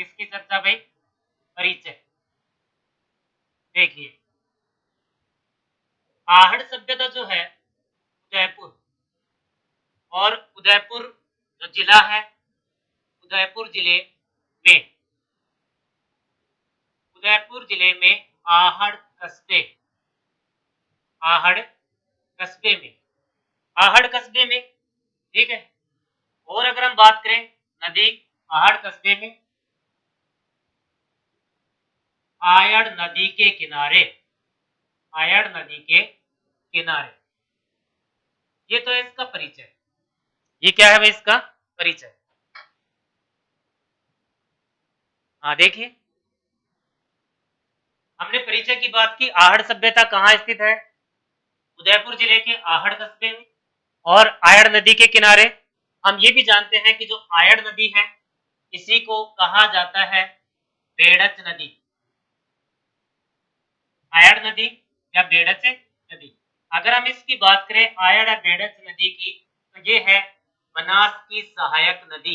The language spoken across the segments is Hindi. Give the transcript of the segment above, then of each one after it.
किसकी चर्चा भाई? परिचय। देखिए आहड़ सभ्यता जो है उदयपुर, और उदयपुर जो जिला है, उदयपुर जिले में, उदयपुर जिले में आहड़ कस्बे, आहड़ कस्बे में, आहड़ कस्बे में, ठीक है। और अगर हम बात करें नदी, आहड़ कस्बे में आयड़ नदी के किनारे, आयड़ नदी के किनारे, ये तो है इसका परिचय। ये क्या है भाई इसका परिचय? हाँ देखिए हमने परिचय की बात की, आहड़ सभ्यता कहाँ स्थित है? उदयपुर जिले के आहड़ कस्बे में और आयड़ नदी के किनारे। हम ये भी जानते हैं कि जो आयड़ नदी है इसी को कहा जाता है बेड़च नदी, आयड़ नदी या बेड़च नदी। अगर हम इसकी बात करें आयड़ या बेड़च नदी की, तो ये है बनास की सहायक नदी।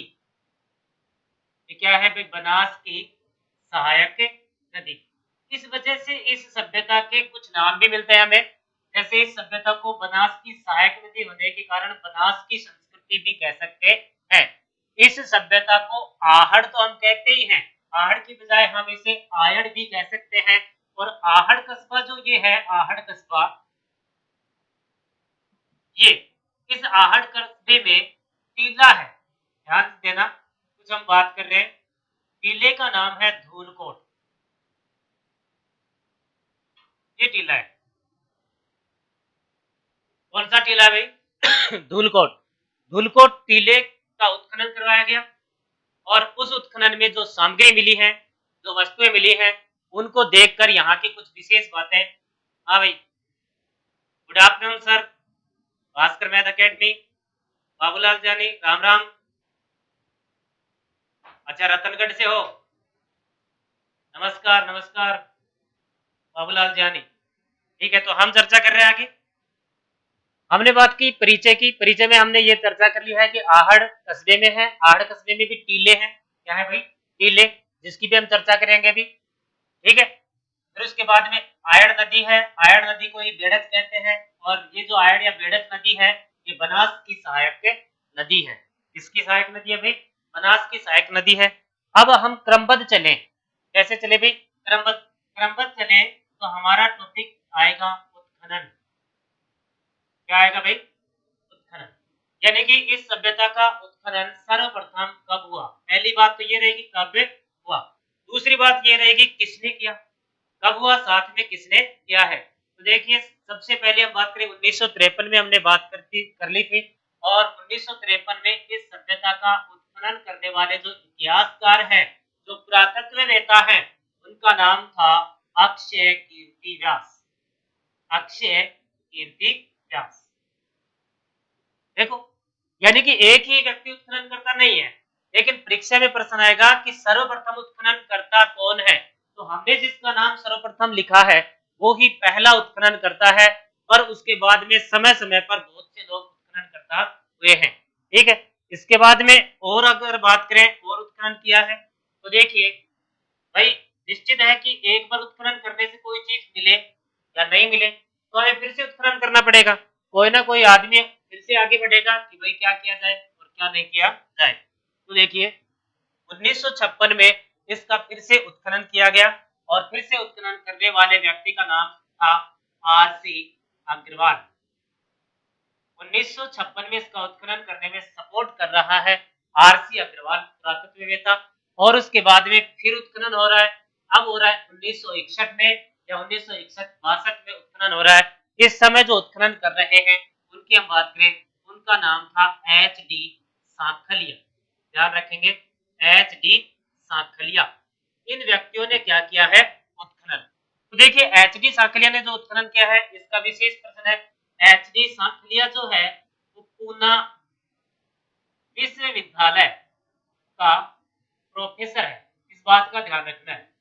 ये क्या है भाई? बनास की सहायक नदी। इस वजह से इस सभ्यता के कुछ नाम भी मिलते हैं हमें, जैसे इस सभ्यता को बनास की सहायक नदी होने के कारण बनास की संस्कृति भी कह सकते हैं। इस सभ्यता को आहड़ तो हम कहते ही हैं, आहड़ की बजाय हम इसे आयड़ भी कह सकते हैं। और आहड़ कस्बा जो ये है, आहड़ कस्बा, ये इस आहड़ कस्बे में टीला है, ध्यान देना कुछ हम बात कर रहे हैं। टीले का नाम है धूलकोट, ये टीला है। कौन सा टीला भाई? धूलकोट। धूलकोट टीले का उत्खनन करवाया गया और उस उत्खनन में जो सामग्री मिली है, जो वस्तुएं मिली हैं, उनको देखकर यहाँ की कुछ विशेष बातें। हाँ भाई, good afternoon sir, Bhaskar math academy, Babulal जानी, राम राम। अच्छा रतनगढ़ से हो, नमस्कार नमस्कार बाबूलाल जानी। ठीक है, तो हम चर्चा कर रहे हैं आगे। हमने बात की परिचय की, परिचय में हमने ये चर्चा कर ली है कि आहड़ कस्बे में है, आहड़ कस्बे में भी टीले हैं। क्या है भाई? टीले, जिसकी भी हम चर्चा करेंगे अभी, ठीक है। फिर उसके बाद में आयड़ नदी है, आयड़ नदी को ही बेड़च कहते हैं, और ये जो आयड़ या बेड़च नदी है ये बनास की सहायक नदी है। किसकी सहायक नदी है भाई? बनास की सहायक नदी है। अब हम क्रमबद्ध चले, कैसे चले भाई? क्रमबद्ध, क्रमबद्ध चले तो हमारा टॉपिक आएगा उत्खनन। क्या आएगा भाई? उत्खनन। यानी कि इस सभ्यता का उत्खनन सर्वप्रथम कब हुआ? पहली बात तो ये रहेगी कब हुआ, दूसरी बात ये रहेगी किसने किया, कब हुआ, साथ में किसने किया है। तो देखिए सबसे पहले हम बात करें 1953 में हमने बात कर ली थी, और 1953 में इस सभ्यता का उत्खनन करने वाले जो इतिहासकार हैं, जो पुरातत्ववेत्ता हैं, उनका नाम था अक्षय कीर्ति व्यास, अक्षय कीर्ति व्यास। देखो यानी कि एक ही व्यक्ति उत्खनन करता नहीं है, लेकिन परीक्षा में प्रश्न आएगा कि सर्वप्रथम उत्खनन करता कौन है, तो हमने जिसका नाम सर्वप्रथम लिखा है वो ही पहला उत्खनन करता है, पर उसके बाद में समय समय पर बहुत से लोग उत्खनन करता हुए हैं। ठीक है, इसके बाद में और अगर बात करें और उत्खनन किया है, तो देखिए भाई निश्चित है कि एक बार उत्खनन करने से कोई चीज मिले या नहीं मिले तो हमें फिर से उत्खनन करना पड़ेगा, कोई ना कोई आदमी फिर से आगे बढ़ेगा कि भाई क्या किया जाए और क्या नहीं किया जाए। तो देखिए 1956 में इसका फिर से उत्खनन किया गया, और फिर से उत्खनन करने वाले व्यक्ति का नाम था आरसी अग्रवाल। 1956 में इसका उत्खनन करने में सपोर्ट कर रहा है आरसी अग्रवाल, पुरातत्ववेत्ता। और उसके बाद में फिर उत्खनन हो रहा है, अब हो रहा है 1961 में या 1961-62 में उत्खनन हो रहा है। इस समय जो उत्खनन कर रहे हैं उनकी हम बात करें, उनका नाम था एच डी सांखलिया, ध्यान रखेंगे एच डी सांखलिया। इन व्यक्तियों ने क्या किया है? उत्खनन। तो देखिए एच डी सांखलिया ने जो उत्खनन किया है इसका विशेष प्रश्न है। एच डी सांखलिया जो है वो पूना विश्वविद्यालय का प्रोफेसर है, इस बात का ध्यान रखना है।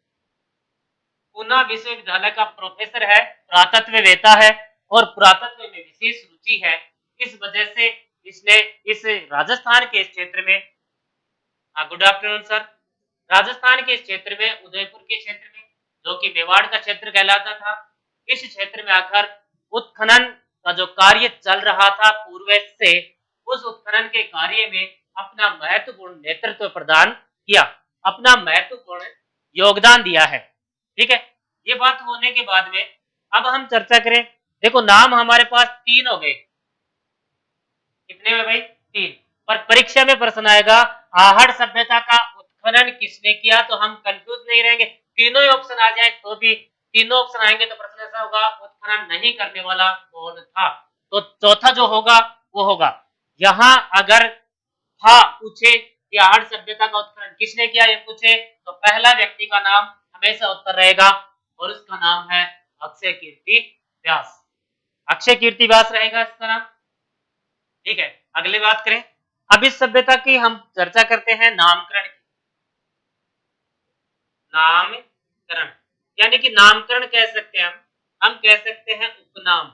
पूना विश्वविद्यालय का प्रोफेसर है, पुरातत्ववेत्ता है और पुरातत्व में विशेष रुचि है। इस वजह से इसने इस राजस्थान के क्षेत्र में, गुड आफ्टरनून सर, राजस्थान के इस क्षेत्र में, उदयपुर के क्षेत्र में, जो कि मेवाड़ का क्षेत्र कहलाता था, इस क्षेत्र में आकर उत्खनन का जो कार्य चल रहा था पूर्व से, उस उत्खनन के कार्य में अपना महत्वपूर्ण नेतृत्व प्रदान किया, अपना महत्वपूर्ण योगदान दिया है। ठीक है, ये बात होने के बाद में अब हम चर्चा करें। देखो, नाम हमारे पास 3 हो गए। कितने में भाई? 3। पर परीक्षा में प्रश्न आएगा आहड़ सभ्यता का उत्खनन किसने किया, तो हम कंफ्यूज नहीं रहेंगे। तीनों ही ऑप्शन आ जाए तो भी, तीनों ऑप्शन आएंगे तो प्रश्न ऐसा होगा उत्खनन नहीं करने वाला कौन था, तो चौथा जो होगा वो होगा। यहां अगर था पूछे कि आहड़ सभ्यता का उत्खनन किसने किया, ये पूछे, तो पहला व्यक्ति का नाम हमेशा उत्तर रहेगा और उसका नाम है अक्षय कीर्ति व्यास। अक्षय कीर्ति व्यास रहेगा इसका नाम। ठीक है, अगली बात करें। अब इस सभ्यता की हम चर्चा करते हैं नामकरण की। नामकरण यानी कि नामकरण कह सकते हैं हम कह सकते हैं उपनाम।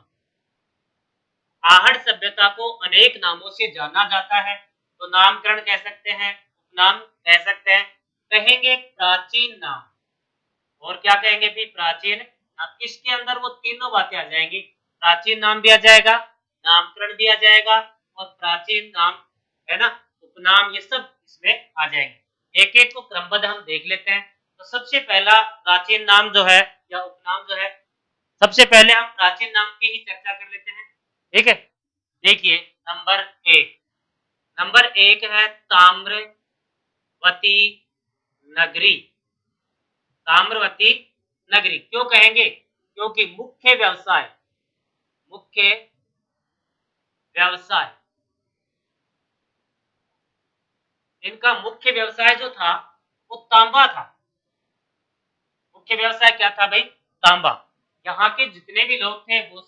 आहड़ सभ्यता को अनेक नामों से जाना जाता है, तो नामकरण कह सकते हैं, उपनाम कह सकते हैं। कहेंगे प्राचीन नाम, और क्या कहेंगे भी? प्राचीन नाम। इसके अंदर वो तीनों बातें आ जाएंगी, प्राचीन नाम भी आ जाएगा, नामकरण भी आ जाएगा, और प्राचीन नाम है ना, उपनाम, ये सब इसमें आ जाएंगे। एक एक को क्रमबद्ध हम देख लेते हैं। तो सबसे पहला प्राचीन नाम जो है या उपनाम जो है, सबसे पहले हम प्राचीन नाम की ही चर्चा कर लेते हैं। ठीक है, देखिए नंबर एक है ताम्रवती नगरी। ताम्रवती नगरी क्यों कहेंगे? क्योंकि मुख्य व्यवसाय इनका मुख्य व्यवसाय जो था वो तांबा था। मुख्य व्यवसाय क्या था भाई? तांबा। यहाँ के जितने भी लोग थे वो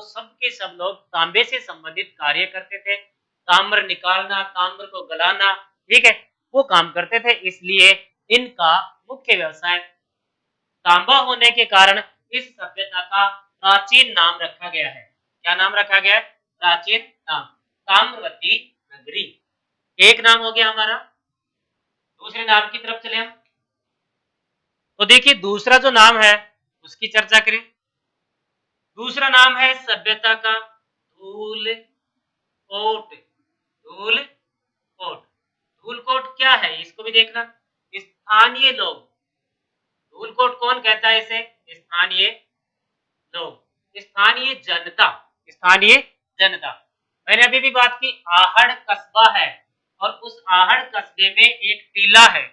सब के सब लोग तांबे से संबंधित कार्य करते थे। ताम्र निकालना, ताम्र को गलाना, ठीक है, वो काम करते थे। इसलिए इनका मुख्य व्यवसाय तांबा होने के कारण इस सभ्यता का प्राचीन नाम रखा गया है। क्या नाम रखा गया है? प्राचीन नाम, ताम्रवती नगरी। एक नाम हो गया हमारा। दूसरे नाम की तरफ चले हम, तो देखिए दूसरा जो नाम है उसकी चर्चा करें। दूसरा नाम है सभ्यता का धूलकोट। धूलकोट, धूलकोट क्या है इसको भी देखना। स्थानीय लोग, धूलकोट कौन कहता है इसे? स्थानीय लोग, स्थानीय जनता, स्थानीय जनता। मैंने अभी भी बात की, आहड़ कस्बा है और उस आहड़ कस्बे में एक टीला है।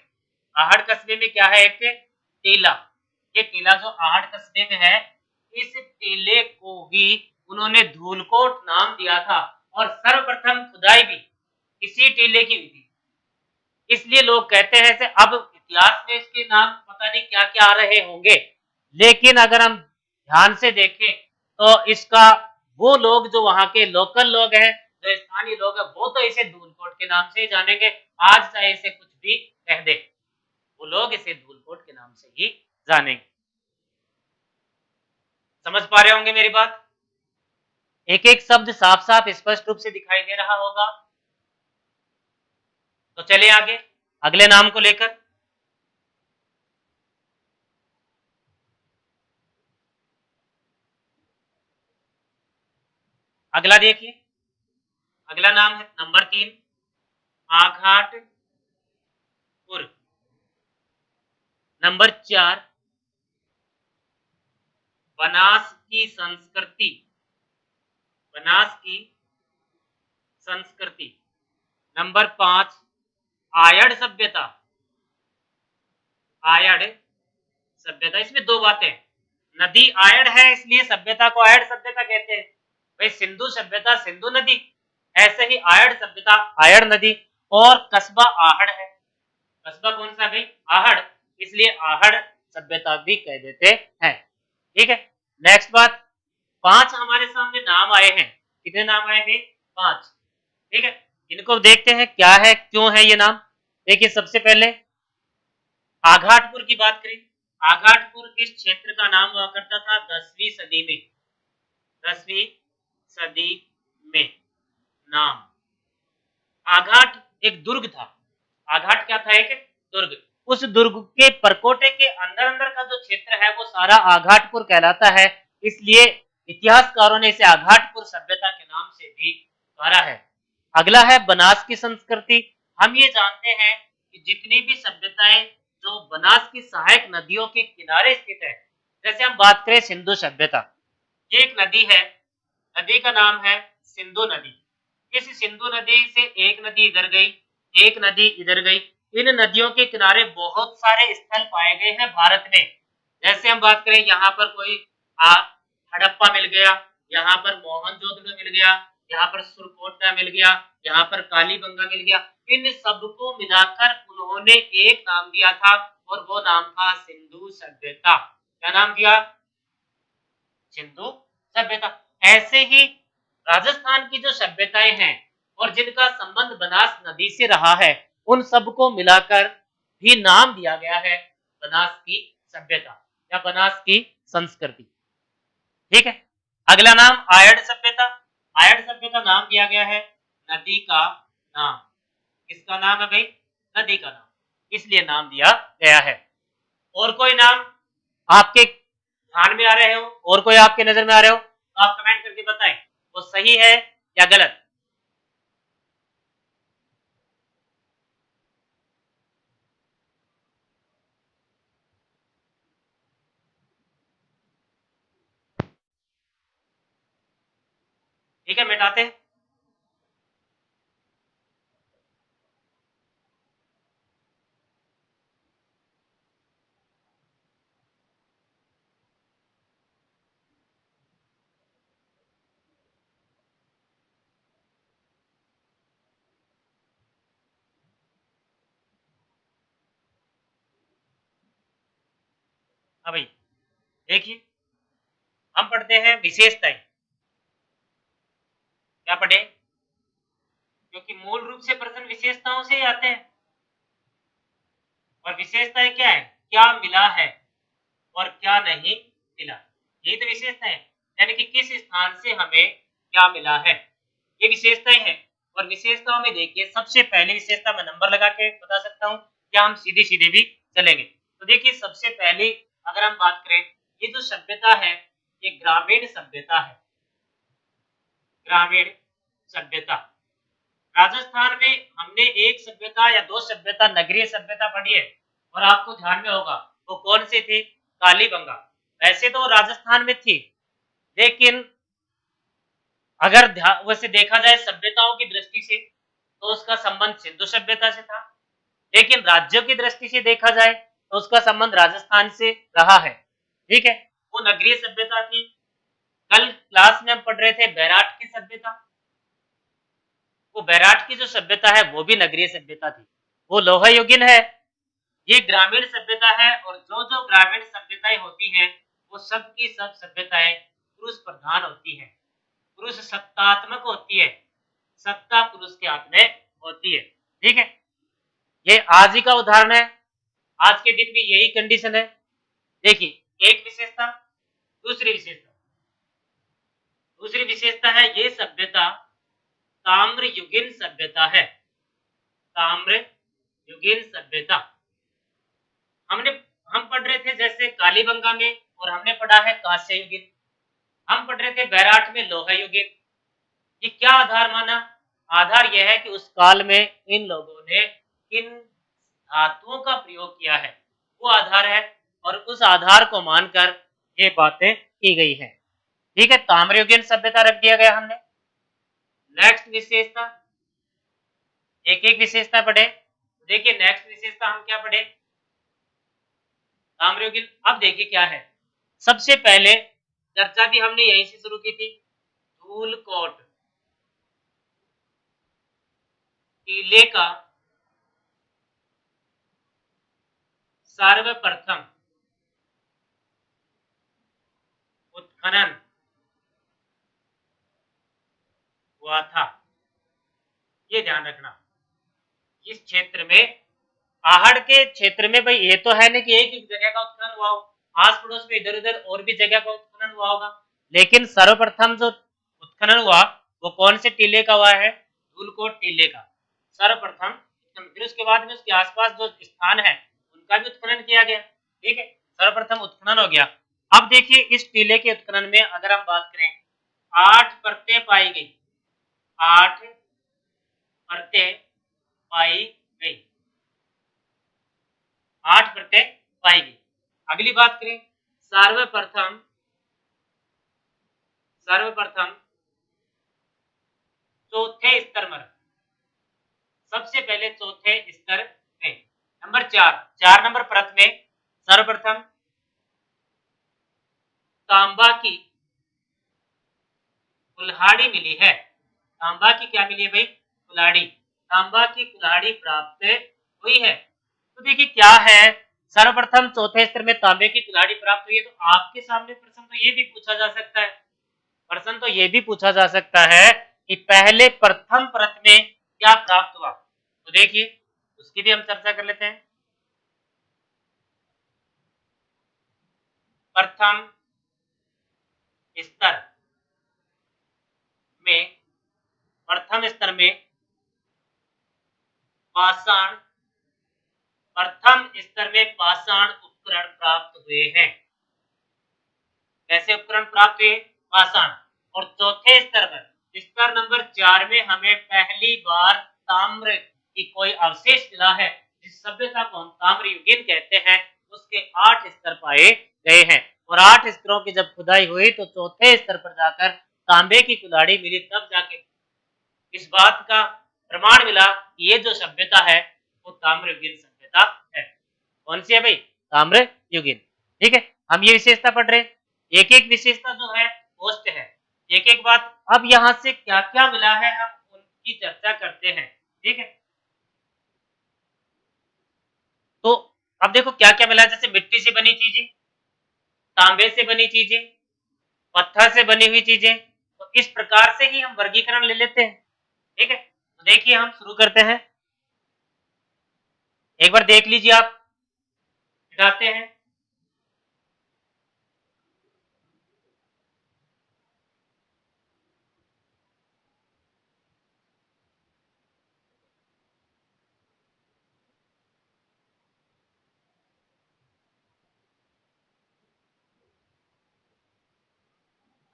आहड़ कस्बे में क्या है? एक टीला। ये टीला जो आहड़ कस्बे में है, इस टीले को ही उन्होंने धूलकोट नाम दिया था और सर्वप्रथम खुदाई भी इसी टीले की हुई थी। इसलिए लोग कहते हैं से अब इतिहास में इसके नाम पता नहीं क्या क्या आ रहे होंगे, लेकिन अगर हम ध्यान से देखें तो इसका वो लोग जो वहां के लोकल लोग हैं, जो स्थानीय लोग हैं, वो तो इसे धूलकोट के नाम से ही जानेंगे। आज चाहे इसे कुछ भी कह दे, वो लोग इसे धूलकोट के नाम से ही जानेंगे। समझ पा रहे होंगे मेरी बात? एक एक शब्द साफ साफ स्पष्ट रूप से दिखाई दे रहा होगा। तो चलिए आगे अगले नाम को लेकर। अगला देखिए, अगला नाम है नंबर 3, आघाटपुर। नंबर 4, बनास की संस्कृति। बनास की संस्कृति। नंबर 5, आयड़ सभ्यता। आयड़ सभ्यता, इसमें दो बातें, नदी आयड़ है इसलिए सभ्यता को आयड़ सभ्यता कहते हैं। भाई सिंधु सभ्यता सिंधु नदी, ऐसे ही आयड़ सभ्यता आयड़ नदी, और कस्बा आहड़ है। कस्बा कौन सा भाई? आहड़, इसलिए आहड़ सभ्यता भी कह देते हैं। ठीक है, नेक्स्ट बात, 5 हमारे सामने नाम आए हैं। कितने नाम आए भाई? 5। ठीक है, इनको देखते हैं क्या है, क्यों है ये नाम। देखिए सबसे पहले आघाटपुर की बात करें। आघाटपुर किस क्षेत्र का नाम हुआ करता था 10वीं सदी में? 10वीं सदी में नाम आघाट एक दुर्ग था। आघाट क्या था? एक दुर्ग। उस दुर्ग के परकोटे के अंदर अंदर का जो क्षेत्र है वो सारा आघाटपुर कहलाता है, इसलिए इतिहासकारों ने इसे आघाटपुर सभ्यता के नाम से भी पुकारा है। अगला है बनास की संस्कृति। हम ये जानते हैं कि जितनी भी सभ्यताएं जो बनास की सहायक नदियों के किनारे स्थित है, जैसे हम बात करें सिंधु सभ्यता, ये एक नदी है, नदी का नाम है सिंधु नदी। इस सिंधु नदी से एक नदी इधर गई, एक नदी इधर गई। इन नदियों के किनारे बहुत सारे स्थल पाए गए हैं भारत में। जैसे हम बात करें, यहाँ पर कोई हड़प्पा मिल गया, यहाँ पर मोहनजोदड़ो मिल गया, यहाँ पर सुरकोटला मिल गया, यहाँ पर कालीबंगा मिल गया। इन सबको मिलाकर उन्होंने एक नाम दिया था और वो नाम था सिंधु सभ्यता। क्या नाम दिया? सिंधु सभ्यता। ऐसे ही राजस्थान की जो सभ्यताएं हैं और जिनका संबंध बनास नदी से रहा है, उन सबको मिलाकर भी नाम दिया गया है बनास की सभ्यता या बनास की संस्कृति। ठीक है। अगला नाम आयड़ सभ्यता। आयड़ सभ्यता नाम दिया गया है नदी का नाम। किसका नाम है भाई? नदी का नाम, इसलिए नाम दिया गया है। और कोई नाम आपके ध्यान में आ रहे हो, और कोई आपके नजर में आ रहे हो तो आप कमेंट करके बताएं वो सही है या गलत। ठीक है, मिटाते हैं। हाँ भाई, देखिए हम पढ़ते हैं विशेषताएं। क्या पढ़े? क्योंकि मूल रूप से प्रश्न विशेषताओं से ही आते हैं। और विशेषताएं क्या है? क्या मिला है और क्या नहीं मिला, यही तो विशेषताएं है। यानी कि किस स्थान से हमें क्या मिला है, ये विशेषताएं हैं। और विशेषताओं में देखिए, सबसे पहली विशेषता मैं नंबर लगा के बता सकता हूं, क्या हम सीधे सीधे भी चलेंगे। तो देखिए, सबसे पहली अगर हम बात करें, ये जो सभ्यता है ये ग्रामीण सभ्यता है। ग्रामीण सभ्यता। राजस्थान में हमने एक सभ्यता या दो सभ्यता नगरीय सभ्यता पढ़ी है, और आपको ध्यान में होगा वो कौन सी थी? कालीबंगा। वैसे तो राजस्थान में थी, लेकिन अगर वैसे देखा जाए सभ्यताओं की दृष्टि से तो उसका संबंध सिंधु सभ्यता से था, लेकिन राज्यों की दृष्टि से देखा जाए तो उसका संबंध राजस्थान से रहा है। ठीक है, वो नगरीय सभ्यता थी। कल क्लास में हम पढ़ रहे थे बैराट की सभ्यता। वो बैराट की जो सभ्यता है वो भी नगरीय सभ्यता थी, वो लोहा युगीन है। ये ग्रामीण सभ्यता है, और जो जो ग्रामीण सभ्यताएं होती हैं वो सब की सब सभ्यताएं पुरुष प्रधान होती हैं, पुरुष सत्तात्मक होती है, सत्ता पुरुष के हाथ में होती है। ठीक है, ये आज ही का उदाहरण है, आज के दिन भी यही कंडीशन है। देखिए, एक विशेषता। दूसरी विशेषता, दूसरी विशेषता है ये सभ्यता ताम्र युगीन सभ्यता है। ताम्र युगीन सभ्यता हमने हम पढ़ रहे थे जैसे कालीबंगा में, और हमने पढ़ा है कांस्य युगीन। हम पढ़ रहे थे बैराट में लोहा युगीन। ये क्या आधार माना? आधार यह है कि उस काल में इन लोगों ने किन धातुओं का प्रयोग किया है, वो आधार है, और उस आधार को मानकर ये बातें की गई है। ठीक है, ताम्रयुगीन सभ्यता रख दिया गया हमने। नेक्स्ट विशेषता, एक एक विशेषता पढ़े। देखिए, नेक्स्ट विशेषता हम क्या पढ़े? ताम्रयुगीन। अब देखिए क्या है, सबसे पहले चर्चा भी हमने यहीं से शुरू की थी। धूलकोट टीले का सर्वप्रथम उत्खनन हुआ था, ये ध्यान रखना। इस क्षेत्र में, आहड़ के क्षेत्र में, भाई ये तो है नहीं कि एक एक जगह का उत्खनन हुआ हो, आस पड़ोस में इधर उधर और भी जगह का उत्खनन हुआ होगा, लेकिन सर्वप्रथम जो उत्खनन हुआ वो कौन से टीले का हुआ है? धूलकोट टीले का सर्वप्रथम। फिर उसके बाद में उसके आसपास जो स्थान है उसका भी उत्खनन किया गया। ठीक है, सर्वप्रथम उत्खनन हो गया। अब देखिए इस टीले के उत्खनन में अगर हम बात करें 8 परतें पाई गई, 8 परतें पाई गई, 8 परतें पाई गई। अगली बात करें सर्वप्रथम चौथे स्तर पर, सबसे पहले चौथे स्तर में नंबर 4 नंबर परत में सर्वप्रथम तांबा की कुल्हाड़ी मिली है। तांबा की क्या मिली है भाई? कुल्हाड़ी। तांबा की कुल्हाड़ी प्राप्त हुई है। तो देखिए क्या है, सर्वप्रथम चौथे स्तर में तांबे की कुल्हाड़ी प्राप्त हुई है। तो आपके सामने प्रश्न तो ये भी पूछा जा सकता है, प्रश्न तो ये भी पूछा जा सकता है कि पहले प्रथम परत में क्या प्राप्त हुआ। तो देखिए उसकी भी हम चर्चा कर लेते हैं। प्रथम स्तर में, प्रथम स्तर में पाषाण, प्रथम स्तर में पाषाण उपकरण प्राप्त हुए हैं। कैसे उपकरण प्राप्त हुए? पाषाण। और चौथे स्तर पर, स्तर नंबर 4 में हमें पहली बार ताम्र की कोई अवशेष मिला है। जिस सभ्यता को हम ताम्र युगीन कहते हैं उसके 8 स्तर पाए गए हैं। और 8 स्तरों की जब खुदाई हुई तो चौथे स्तर पर जाकर तांबे की कुल्हाड़ी मिली, तब जाके इस बात का प्रमाण मिला कि ये जो सभ्यता है वो ताम्र युगीन सभ्यता है। कौन सी है भाई? ताम्र युगीन। ठीक है, हम ये विशेषता पढ़ रहे हैं। एक एक विशेषता जो है पोस्ट है, एक एक बात। अब यहां से क्या क्या मिला है हम उनकी चर्चा करते हैं। ठीक है, तो अब देखो क्या क्या मिला है। जैसे मिट्टी से बनी चीजें, तांबे से बनी चीजें, पत्थर से बनी हुई चीजें, तो इस प्रकार से ही हम वर्गीकरण ले लेते हैं। ठीक है, तो देखिए हम शुरू करते हैं। एक बार देख लीजिए आप, मिटाते हैं।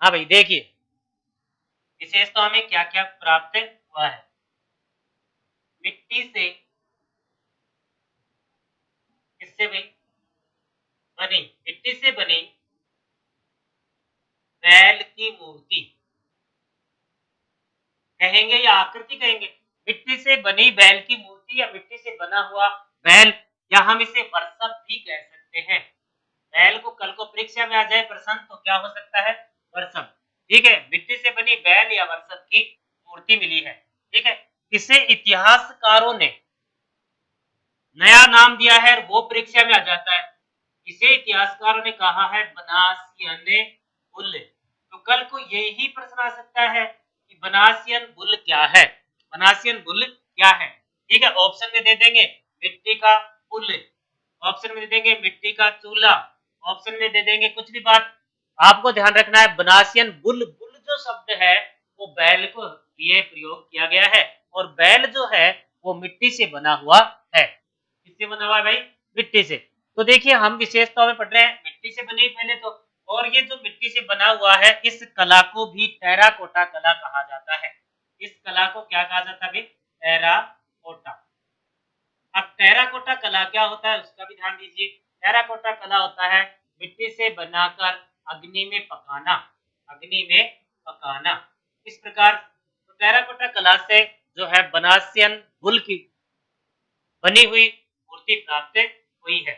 हाँ भाई देखिए विशेष तो हमें क्या क्या प्राप्त हुआ है। मिट्टी से, किससे भाई बनी? मिट्टी से बनी बैल की मूर्ति कहेंगे या आकृति कहेंगे? मिट्टी से बनी बैल की मूर्ति या मिट्टी से बना हुआ बैल, या हम इसे वर्षभ भी कह सकते हैं। बैल को कल को परीक्षा में आ जाए प्रश्न तो क्या हो सकता है? वर्षभ। ठीक है, मिट्टी से बनी बैल या वर्षभ की मूर्ति मिली है। ठीक है, इसे इतिहासकारों ने नया नाम दिया है और वो परीक्षा में आ जाता है। इसे इतिहासकारों ने कहा है बनासियन बुल। तो कल को यही प्रश्न आ सकता है कि बनासियन बुल क्या है? बनासियन बुल क्या है? ठीक है, ऑप्शन में दे देंगे मिट्टी का पुल, ऑप्शन में दे देंगे मिट्टी का चूल्हा, ऑप्शन में दे देंगे कुछ भी बात। आपको ध्यान रखना है बनासियन बुल, बुल जो शब्द है वो बैल को लिए प्रयोग किया गया है। और बैल जो है वो मिट्टी से बना हुआ है। किससे बना हुआ है भाई? मिट्टी से। तो देखिए हम विशेषताओं में पढ़ रहे हैं मिट्टी से बनी पहले तो। और ये जो मिट्टी से बना हुआ है इस कला को भी टेराकोटा कला कहा जाता है। इस कला को क्या कहा जाता है भाई? टेराकोटा। अब टेराकोटा कला क्या होता है उसका भी ध्यान दीजिए। टेराकोटा कला होता है मिट्टी से बनाकर अग्नि में पकाना, अग्नि में पकाना। इस प्रकार तो टेराकोटा कला से जो है बनासियन बुल की बनी हुई मूर्ति प्राप्त हुई है।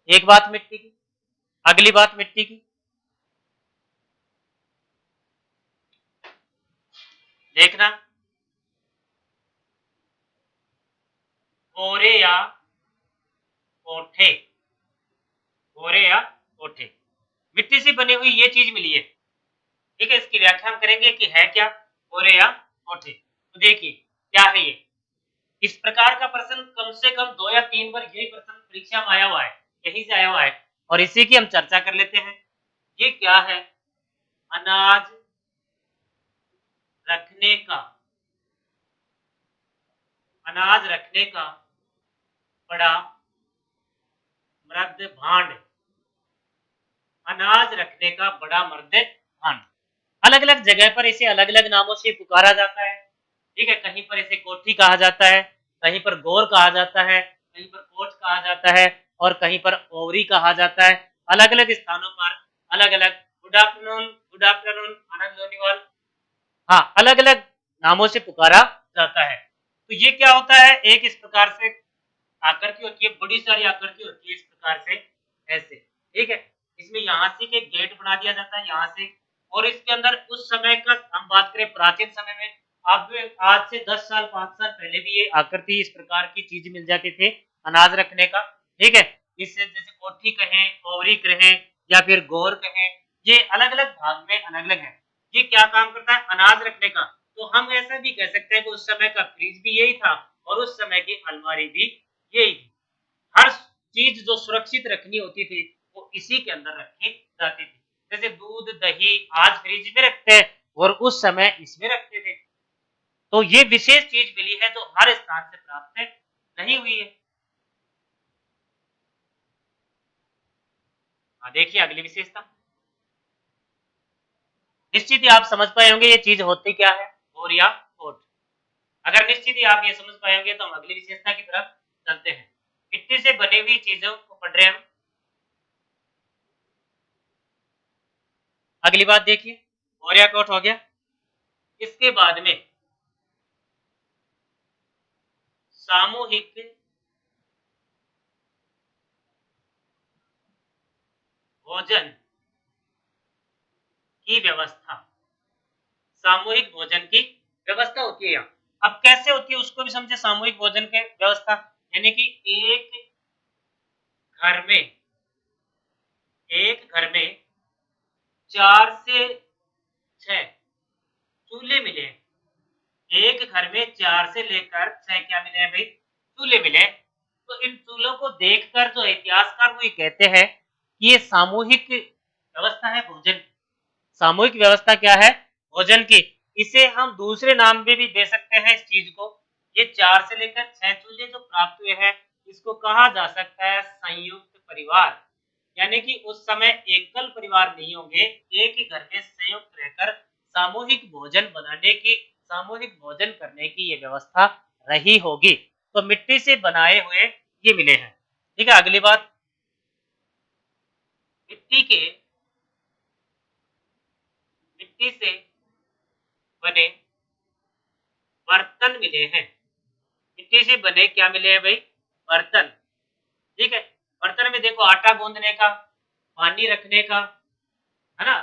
एक बात मिट्टी की, अगली बात मिट्टी की, देखना कोरे या कोठे, कोरे या कोठे, मिट्टी से बनी हुई ये चीज मिली है। ठीक है, इसकी व्याख्या हम करेंगे कि है क्या कोरे या कोठे। तो देखिए क्या है ये। इस प्रकार का प्रश्न कम से कम 2 या 3 बार यही प्रश्न परीक्षा में आया हुआ है, यहीं से आया हुआ है। और इसी की हम चर्चा कर लेते हैं। ये क्या है? अनाज रखने का, अनाज रखने का बड़ा मृद भांड, अनाज रखने का बड़ा मृद भांड। अलग अलग जगह पर इसे अलग अलग नामों से पुकारा जाता है। ठीक है, कहीं पर इसे कोठी कहा जाता है, कहीं पर गोर कहा जाता है, कहीं पर कोच कहा जाता है और कहीं पर ओवरी कहा जाता है। अलग अलग स्थानों पर अलग अलग गुड आफ्टरनून आनंद लोनीवाल, हाँ, अलग अलग नामों से पुकारा जाता है। तो ये क्या होता है, एक इस प्रकार से आकृति होती है, बड़ी सारी आकृति होती है इस प्रकार से, ऐसे। ठीक है, इसमें यहाँ से एक गेट बना दिया जाता है यहाँ से, और इसके अंदर उस समय का हम बात करें प्राचीन समय में, अब आज से 10 साल 5 साल पहले भी ये आकृति इस प्रकार की चीज मिल जाती थी अनाज रखने का। ठीक है, इससे जैसे कोठी कहें, ओवरी कहें या फिर गोर कहें, ये अलग अलग भाग में अलग अलग है। ये क्या काम करता है, अनाज रखने का। तो हम ऐसा भी कह सकते हैं कि उस समय का फ्रिज भी यही था और उस समय की अलमारी भी यही थी। हर चीज जो सुरक्षित रखनी होती थी वो इसी के अंदर रखी जाती थी। जैसे दूध दही आज फ्रिज में रखते हैं और उस समय इसमें रखते थे। तो ये विशेष चीज मिली है जो हर स्थान से प्राप्त नहीं हुई है। देखिए अगली विशेषता, निश्चित ही आप समझ पाए होंगे ये चीज होती क्या है, गोर या कोट। अगर निश्चित ही आप ये समझ पाए होंगे तो हम अगली विशेषता की तरफ चलते हैं। मिट्टी से बनी हुई चीजों को पढ़ रहे हैं हम। अगली बात देखिए, गोर या कोट हो गया। इसके बाद में सामूहिक भोजन की व्यवस्था, सामूहिक भोजन की व्यवस्था होती है यहाँ। अब कैसे होती है उसको भी समझे, सामूहिक भोजन की व्यवस्था यानी कि घर में एक घर में 4 से 6 चूल्हे मिले हैं। एक घर में 4 से लेकर 6 क्या मिले हैं भाई, चूल्हे मिले हैं। तो इन चूल्हों को देखकर जो इतिहासकार वो ये कहते हैं कि ये सामूहिक व्यवस्था है भोजन। सामूहिक व्यवस्था क्या है, भोजन की। इसे हम दूसरे नाम पे भी दे सकते हैं इस चीज को। ये 4 से लेकर 6 चूल्हे जो प्राप्त हुए हैं इसको कहा जा सकता है संयुक्त परिवार। यानी कि उस समय एकल परिवार नहीं होंगे, एक ही घर में संयुक्त रहकर सामूहिक भोजन बनाने की, सामूहिक भोजन करने की ये व्यवस्था रही होगी। तो मिट्टी से बनाए हुए ये मिले हैं। ठीक है, अगली बात, मिट्टी से बने बर्तन मिले हैं। मिट्टी से बने क्या मिले हैं भाई, बर्तन। ठीक है, बर्तन में देखो आटा गूंदने का, पानी रखने का, है ना,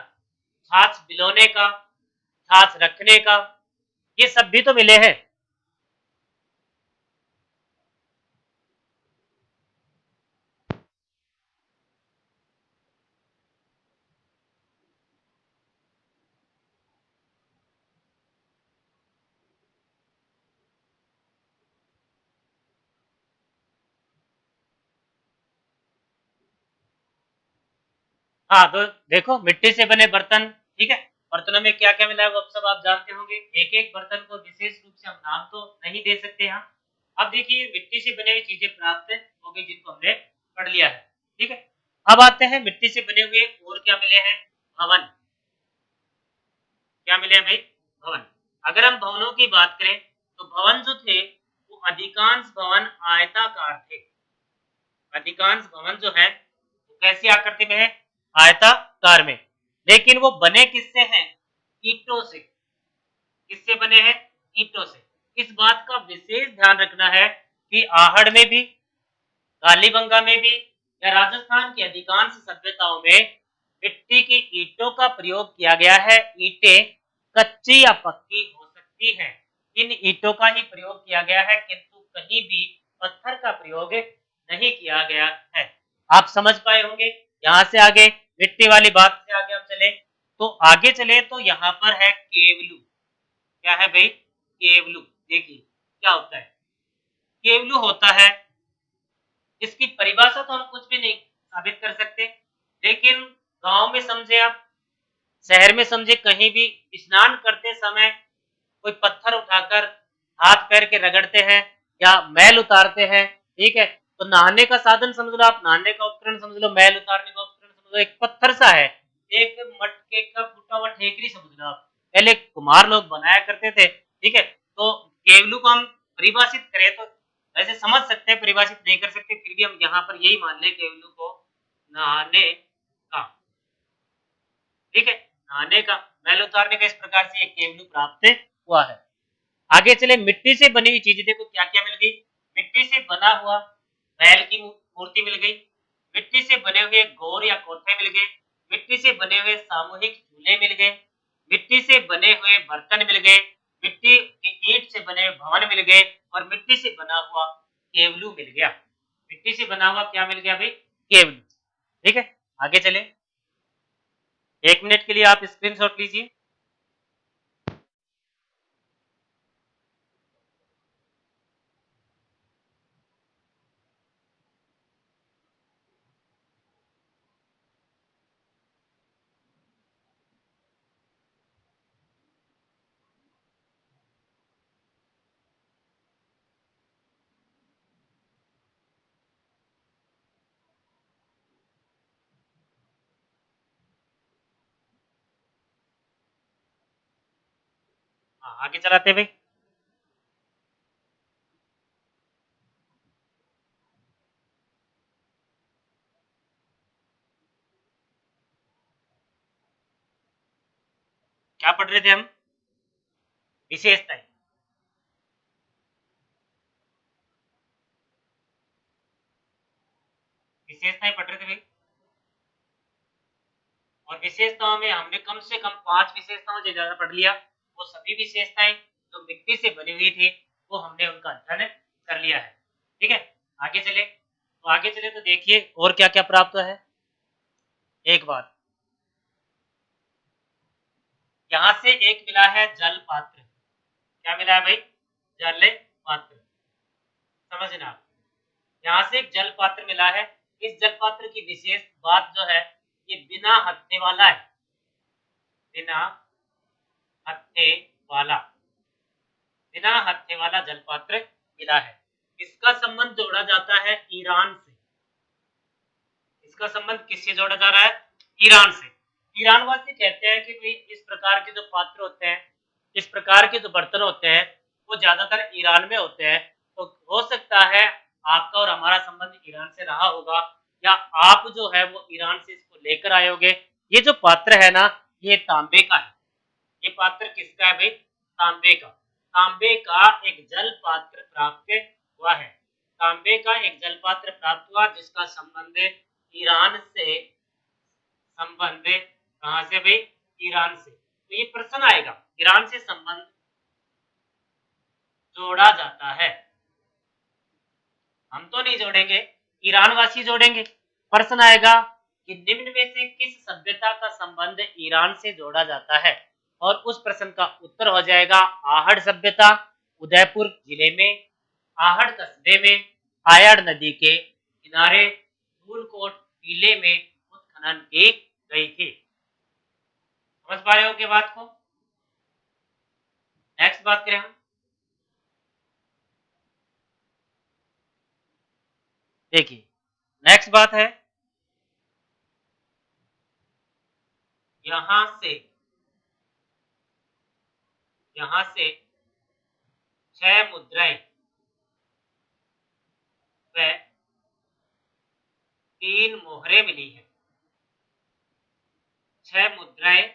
छाछ भिगोने का, छाछ रखने का, ये सब भी तो मिले हैं। हाँ तो देखो मिट्टी से बने बर्तन, ठीक है, बर्तनों में क्या क्या मिला है वो सब आप जानते होंगे। एक एक बर्तन को विशेष रूप से हम नाम तो नहीं दे सकते यहाँ। अब देखिए मिट्टी से बनी हुई चीजें प्राप्त हो गई जिनको हमने पढ़ लिया है। ठीक है, अब आते हैं मिट्टी से बने हुए और क्या मिले हैं, भवन। क्या मिले हैं भाई, भवन। अगर हम भवनों की बात करें तो भवन जो थे वो अधिकांश भवन आयताकार थे। अधिकांश भवन जो है वो कैसी आकृति में है, आयताकार में। लेकिन वो बने किससे हैं, ईंटों से। किससे बने हैं, ईंटों से। इस बात का विशेष ध्यान रखना है कि आहड़ में भी, कालीबंगा में भी या राजस्थान की अधिकांश सभ्यताओं में मिट्टी की ईंटों का प्रयोग किया गया है। ईंटें कच्ची या पक्की हो सकती हैं, इन ईंटों का ही प्रयोग किया गया है, किंतु कहीं भी पत्थर का प्रयोग नहीं किया गया है। आप समझ पाए होंगे। यहाँ से आगे मिट्टी वाली बात से आगे हम चले तो आगे चले तो यहाँ पर है केवलू। क्या है भाई, केवलू। देखिए क्या होता है, केवलू होता है, इसकी परिभाषा तो हम कुछ भी नहीं साबित कर सकते, लेकिन गांव में समझे आप, शहर में समझे, कहीं भी स्नान करते समय कोई पत्थर उठाकर हाथ पैर के रगड़ते हैं या मैल उतारते हैं, ठीक है, तो नहाने का साधन समझ लो आप, नहाने का उपकरण समझ लो, मैल उतारने का उपकरण समझ लो, एक पत्थर सा है, एक मटके का फूटा हुआ ठेकरी समझ लो आप। पहले कुम्हार लोग बनाया करते थे, ठीक है। तो केवलू को हम परिभाषित करें तो वैसे समझ सकते हैं, परिभाषित नहीं कर सकते, फिर भी हम यहाँ पर यही मान लें केवलू को नहाने का, ठीक है, नहाने का, मैल उतारने का, इस प्रकार से एक केवलू प्राप्त हुआ है। आगे चले, मिट्टी से बनी हुई चीजें देखो क्या क्या मिल गई। मिट्टी से बना हुआ बैल की मूर्ति मिल गई, मिट्टी से बने हुए गौर या कोठे मिल गए, मिट्टी से बने हुए सामूहिक झूले मिल गए, मिट्टी से बने हुए बर्तन मिल गए, मिट्टी की ईंट से बने हुए भवन मिल गए, और मिट्टी से बना हुआ केवलू मिल गया। मिट्टी से बना हुआ क्या मिल गया भाई? केवलू। ठीक है, आगे चले, 1 मिनट के लिए आप स्क्रीनशॉट लीजिए। हाँ, आगे चलाते भाई। क्या पढ़ रहे थे हम? विशेषताएं। विशेषताएं पढ़ रहे थे भाई। और विशेषताओं में हमने कम से कम 5 विशेषताओं से ज्यादा पढ़ लिया। वो सभी विशेषताएं जो मिट्टी से बनी हुई थी वो हमने उनका अध्ययन कर लिया है। ठीक है, आगे चले, तो आगे चले तो देखिए और क्या क्या प्राप्त है। एक बात, यहां से एक मिला है जल पात्र। क्या मिला है भाई? जल पात्र। समझना, यहाँ से एक जल पात्र मिला है। इस जल पात्र की विशेष बात जो है, ये बिना हत्थे वाला है, बिना हत्थे वाला, बिना हत्थे वाला जल पात्र मिला है। इसका संबंध जोड़ा जाता है ईरान से। इसका संबंध किससे जोड़ा जा रहा है? ईरान से। ईरान वासी कहते हैं कि भाई इस प्रकार के जो पात्र होते हैं, इस प्रकार के जो बर्तन होते हैं, वो ज्यादातर ईरान में होते हैं। तो हो सकता है आपका और हमारा संबंध ईरान से रहा होगा, या आप जो है वो ईरान से इसको लेकर आए होंगे। ये जो पात्र है ना, ये तांबे का है। ये पात्र किसका है भाई? तांबे का। तांबे का एक जल पात्र प्राप्त हुआ है। तांबे का एक जल पात्र प्राप्त हुआ जिसका संबंध ईरान से, संबंध कहां से भाई? ईरान से। तो ये प्रश्न आएगा, ईरान से संबंध जोड़ा जाता है। हम तो नहीं जोड़ेंगे, ईरान वासी जोड़ेंगे। प्रश्न आएगा कि निम्न में से किस सभ्यता का संबंध ईरान से जोड़ा जाता है, और उस प्रश्न का उत्तर हो जाएगा आहड़ सभ्यता, उदयपुर जिले में, आहड़ कस्बे में, आयड़ नदी के किनारे धूलकोट टीले में उत्खनन की गई थी। समझ पा रहे हो कि बात को? नेक्स्ट बात करें हम। देखिए, नेक्स्ट बात है, यहां से, यहां से 6 मुद्राएं व 3 मोहरें मिली है। 6 मुद्राएं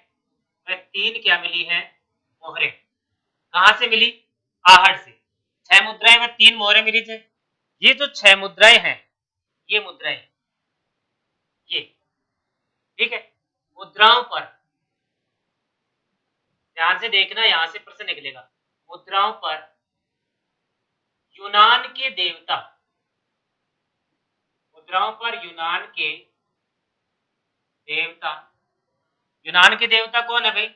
व 3 क्या मिली है? मोहरें। कहां से मिली? आहड़ से। 6 मुद्राएं व 3 मोहरें मिली थे। ये जो 6 मुद्राएं हैं, ये मुद्राएं, ये, ठीक है, मुद्राओं पर ध्यान से देखना, यहां से प्रश्न निकलेगा। मुद्राओं पर यूनान के देवता, मुद्राओं पर यूनान के देवता, यूनान के देवता कौन है भाई?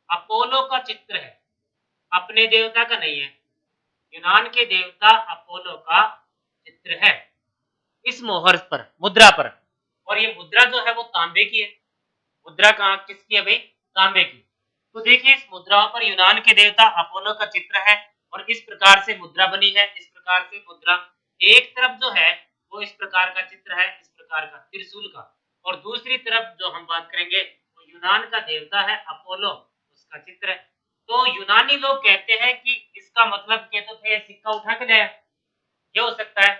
अपोलो का चित्र है, अपने देवता का नहीं है। यूनान के देवता अपोलो का चित्र है इस मोहर पर, मुद्रा पर। और ये मुद्रा जो है वो तांबे की है। मुद्रा कहाँ किसकी है भाई? तांबे की। तो देखिए, इस मुद्राओं पर यूनान के देवता अपोलो का चित्र है, और इस प्रकार से मुद्रा बनी है, इस प्रकार से मुद्रा एक तरफ जो है वो इस प्रकार का चित्र है, इस प्रकार का त्रिशूल का, और दूसरी तरफ जो हम बात करेंगे वो यूनान का देवता है अपोलो, उसका चित्र है। तो यूनानी लोग कहते हैं कि इसका मतलब कहते थे सिक्का उठा के लाया, ये हो सकता है,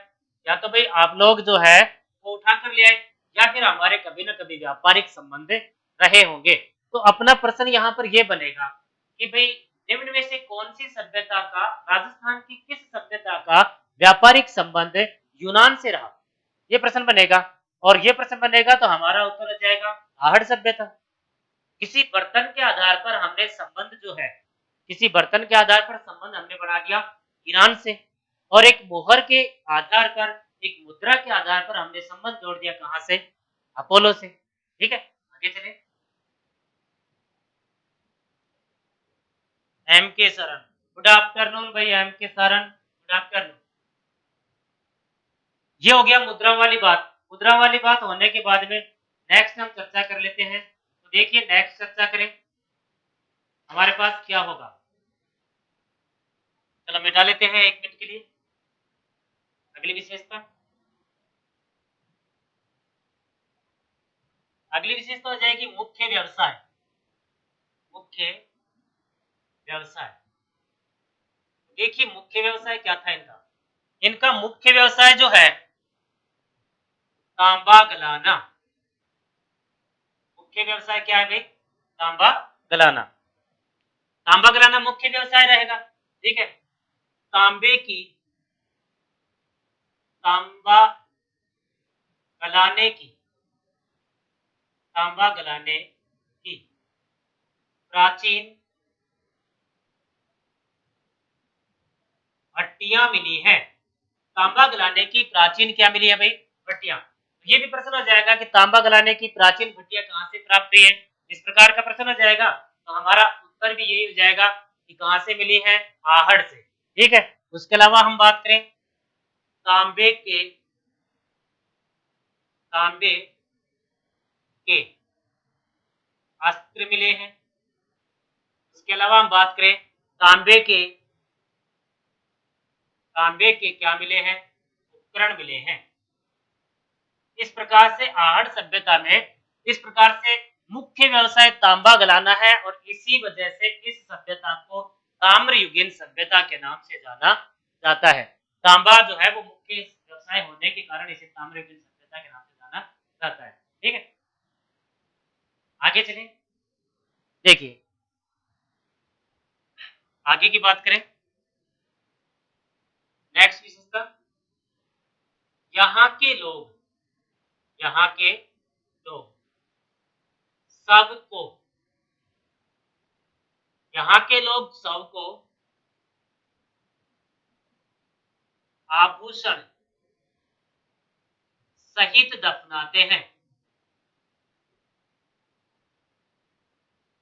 या तो भाई आप लोग जो है वो उठा कर ले आए, या फिर हमारे कभी न कभी व्यापारिक संबंध रहे होंगे। तो अपना प्रश्न यहाँ पर ये बनेगा कि भाई निम्न में से कौन सी सभ्यता का, राजस्थान की किस सभ्यता का व्यापारिक संबंध यूनान से रहा, ये प्रश्न बनेगा। और ये प्रश्न बनेगा तो हमारा उत्तर हो जाएगा आहड़ सभ्यता। किसी बर्तन के आधार पर हमने संबंध जो है, किसी बर्तन के आधार पर संबंध हमने बना दिया ईरान से, और एक मोहर के आधार पर, एक मुद्रा के आधार पर हमने संबंध जोड़ दिया कहां से, अपोलो से। ठीक है, आगे चले। एम के सरन, गुड आफ्टरनून भाई, एम के सरन, गुड आफ्टरनून। ये हो गया मुद्रा वाली बात। मुद्रा वाली बात होने के बाद में नेक्स्ट हम चर्चा कर लेते हैं। तो देखिए नेक्स्ट चर्चा करें, हमारे पास क्या होगा। चलो मिटा लेते हैं 1 मिनट के लिए अगली विशेषता। अगली विशेषता हो जाएगी मुख्य व्यवसाय। मुख्य व्यवसाय, देखिए मुख्य व्यवसाय क्या था इनका। इनका मुख्य व्यवसाय जो है तांबा गलाना। मुख्य व्यवसाय क्या है भाई, तांबा गलाना। तांबा गलाना मुख्य व्यवसाय रहेगा। ठीक है, तांबे की, तांबा गलाने की, तांबा गलाने की प्राचीन भट्टियां मिली है। तांबा गलाने की प्राचीन क्या मिली है भाई, भट्टियां। ये भी प्रश्न हो जाएगा कि तांबा गलाने की प्राचीन भट्टियां कहां से प्राप्त हुई है, इस प्रकार का प्रश्न हो जाएगा। तो हमारा उत्तर भी यही हो जाएगा कि कहां से मिली है, आहड़ से। ठीक है, उसके अलावा हम बात करें तांबे के, तांबे के अस्त्र मिले हैं। उसके अलावा हम बात करें तांबे के, तांबे के क्या मिले हैं, उपकरण मिले हैं। इस प्रकार से आहड़ सभ्यता में इस प्रकार से मुख्य व्यवसाय तांबा गलाना है, और इसी वजह से इस सभ्यता को ताम्रयुगीन सभ्यता के नाम से जाना जाता है। तांबा जो है वो मुख्य व्यवसाय होने के कारण इसे ताम्रयुगीन सभ्यता के नाम से जाना जाता है। ठीक है, आगे चलें। देखिए आगे की बात करें, नेक्स्ट विशेषता, यहाँ के लोग, यहाँ के लोग सबको, यहाँ के लोग सबको आभूषण सहित दफनाते हैं।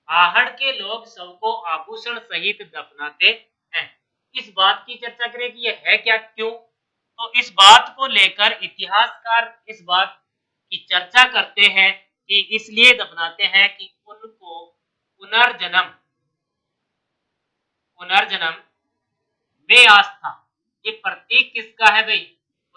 आहड़ के लोग सबको आभूषण सहित दफनाते हैं। इस बात की चर्चा करें कि यह है क्या, क्यों। तो इस बात को लेकर इतिहासकार इस बात की चर्चा करते हैं कि इसलिए दफनाते हैं कि उनको पुनर्जन्म, पुनर्जन्म में आस्था, ये प्रतीक किसका है भाई,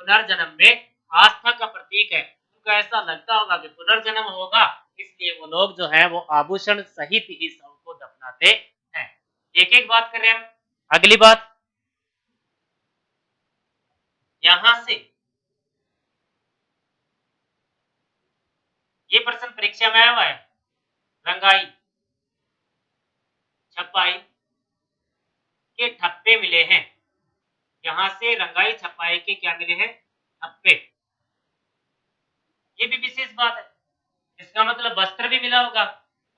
पुनर्जन्म में आस्था का प्रतीक है। उनको ऐसा लगता होगा कि पुनर्जन्म होगा, इसलिए वो लोग जो है वो आभूषण सहित ही सबको दफनाते हैं। एक एक बात कर रहे हैं हम। अगली बात, यहां से, ये प्रश्न परीक्षा में आया हुआ है, रंगाई छपाई के ठप्पे मिले हैं। यहां से रंगाई छपाई के क्या मिले हैं, ठप्पे। ये भी विशेष बात है, इसका मतलब वस्त्र भी मिला होगा,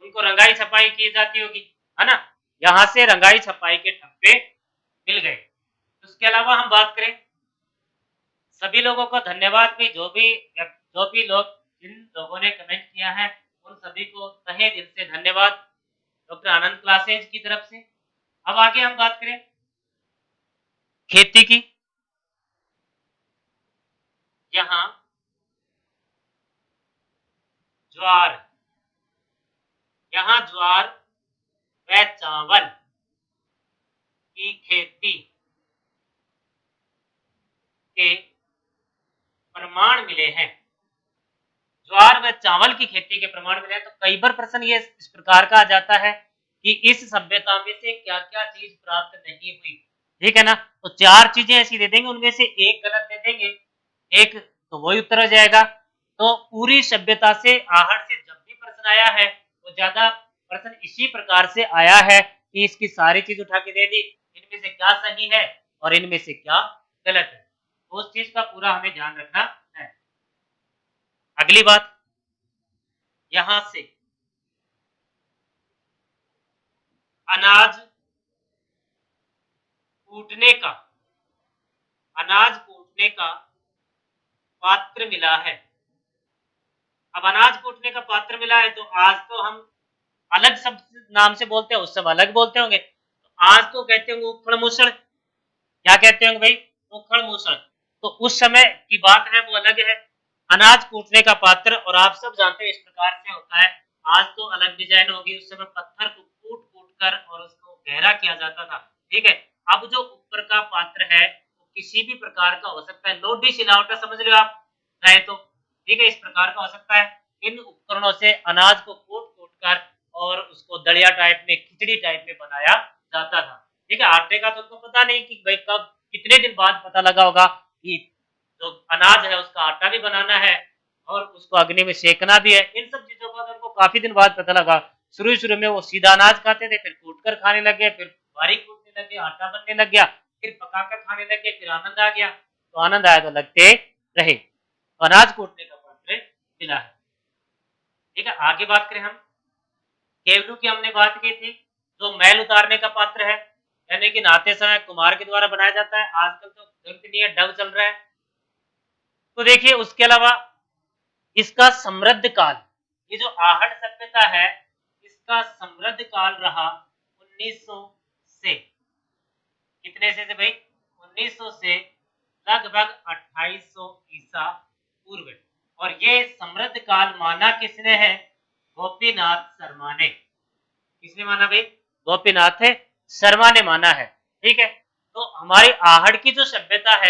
उनको रंगाई छपाई की जाती होगी, है ना। यहां से रंगाई छपाई के ठप्पे मिल गए। उसके अलावा हम बात करें, सभी लोगों को धन्यवाद भी, जो भी लोग, जिन लोगों ने कमेंट किया है उन सभी को तहे दिल से धन्यवाद डॉक्टर आनंद क्लासेज की तरफ से। अब आगे हम बात करें खेती की। यहाँ ज्वार, यहाँ ज्वार व चावल की खेती के प्रमाण मिले हैं, ज्वार व चावल की खेती के प्रमाण मिले हैं। तो कई बार प्रश्न ये इस प्रकार का आ जाता है कि इस सभ्यता में से क्या-क्या चीज प्राप्त नहीं हुई, ठीक है ना। तो 4 चीजें ऐसी दे देंगे, उनमें से एक गलत दे देंगे, एक तो वही उत्तर हो जाएगा। तो पूरी सभ्यता से आहड़ से जब भी प्रश्न आया है वो ज्यादा प्रश्न इसी प्रकार से आया है कि इसकी सारी चीज उठा के दे दी, इनमें से क्या सही है और इनमें से क्या गलत है, तो उस चीज का पूरा हमें ध्यान रखना है। अगली बात, यहां से अनाज कूटने का अनाज कूटने का पात्र मिला है। अब अनाज कूटने का पात्र मिला है तो आज तो हम अलग शब्द नाम से बोलते हैं, उस सब अलग बोलते होंगे। तो आज तो कहते होंगे उखड़ मुसड़, क्या कहते होंगे भाई, उखड़ मुसड़। तो उस समय की बात है वो अलग है। अनाज कूटने का पात्र, और आप सब जानते हैं इस प्रकार से होता है। आज तो अलग डिजाइन होगी, उस समय पत्थर को कूट कूट कर और उसको गहरा किया जाता था, ठीक है। अब जो ऊपर का पात्र है वो किसी भी प्रकार का हो सकता है, लोडी सिलावटा समझ लो आप चाहे तो, ठीक है, इस प्रकार का हो सकता है। इन उपकरणों से अनाज को कूट कूट कर और उसको दलिया टाइप में, खिचड़ी टाइप में बनाया जाता था, ठीक है। आटे का तो पता नहीं कि भाई कब कितने दिन बाद पता लगा होगा कि जो अनाज है उसका आटा भी बनाना है और उसको अग्नि में सेकना भी है। इन सब चीजों का उनको काफी दिन बाद पता लगा। शुरू में वो सीधा अनाज खाते थे, फिर कूट कर खाने लग गए, फिर बारीक कूटने लगे, आटा बनने लग गया, फिर पका कर खाने लगे, फिर आनंद आ गया। तो आनंद आया तो लगते रहे। तो अनाज कूटने का पात्र मिला है, ठीक है। आगे बात करें हम, केवलू की हमने बात की थी, जो मैल उतारने का पात्र है, यानी कि नहाते समय कुम्हार के द्वारा बनाया जाता है। आजकल तो जरूरत नहीं है, डब चल रहा है। तो देखिए उसके अलावा इसका समृद्ध काल, ये जो आहड़ सभ्यता है इसका समृद्ध काल रहा 1900 से, कितने से भाई, 1900 से लगभग 2800 ईसा पूर्व। और ये समृद्ध काल माना किसने है, गोपीनाथ शर्मा ने। किसने माना भाई, गोपीनाथ शर्मा ने माना है, ठीक है। तो हमारी आहड़ की जो सभ्यता है